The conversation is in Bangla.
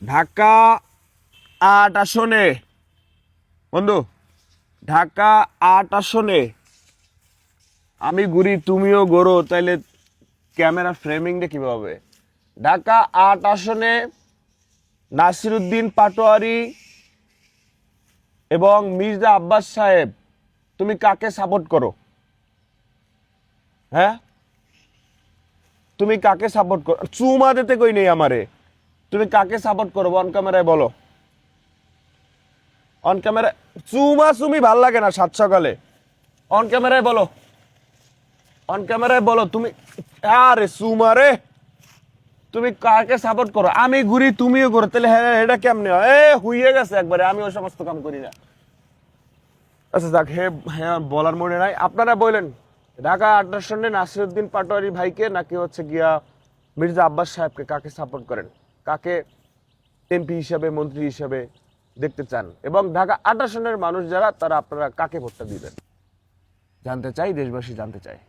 ঢাকা ৮ আসনে বন্ধু, ঢাকা ৮ আসনে আমি ঘুরি তুমিও ঘোরো, তাইলে ক্যামেরা ফ্রেমিংটা কিভাবে হবে? ঢাকা ৮ আসনে নাসিরউদ্দিন পাটোয়ারি এবং মির্জা আব্বাস সাহেব, তুমি কাকে সাপোর্ট করো? হ্যাঁ, তুমি কাকে সাপোর্ট করো? চুমা দিতে কই নেই আমারে। তুমি কাকে সাপোর্ট করো অন ক্যামেরায় বলো। অন ক্যামেরা চুমা চুমি ভাল লাগে না সাত সকালে। অন ক্যামেরায় বলো, অন ক্যামেরায় বলো তুমি। আরে চুমা রে, তুমি কাকে সাপোর্ট করো? আমি ঘুরি তুমিও ঘুরো, তাহলে হ্যাঁ এটা কেমনে হয়? হুইয়ে গেছে একবারে, আমি ওই সমস্ত কাম করি না। আচ্ছা যাক, হ্যাঁ বলার মনে নাই। আপনারা বললেন ঢাকা ৮ আসনে নাসিরউদ্দিন পাটোয়ারি ভাইকে নাকি হচ্ছে গিয়া মির্জা আব্বাস সাহেবকে, কাকে সাপোর্ট করেন? কাকে এমপি হিসাবে, মন্ত্রী হিসাবে দেখতে চান? এবং ঢাকা ৮ আসনের মানুষ যারা, তারা আপনারা কাকে ভোটটা দিবেন জানতে চাই, দেশবাসী জানতে চায়।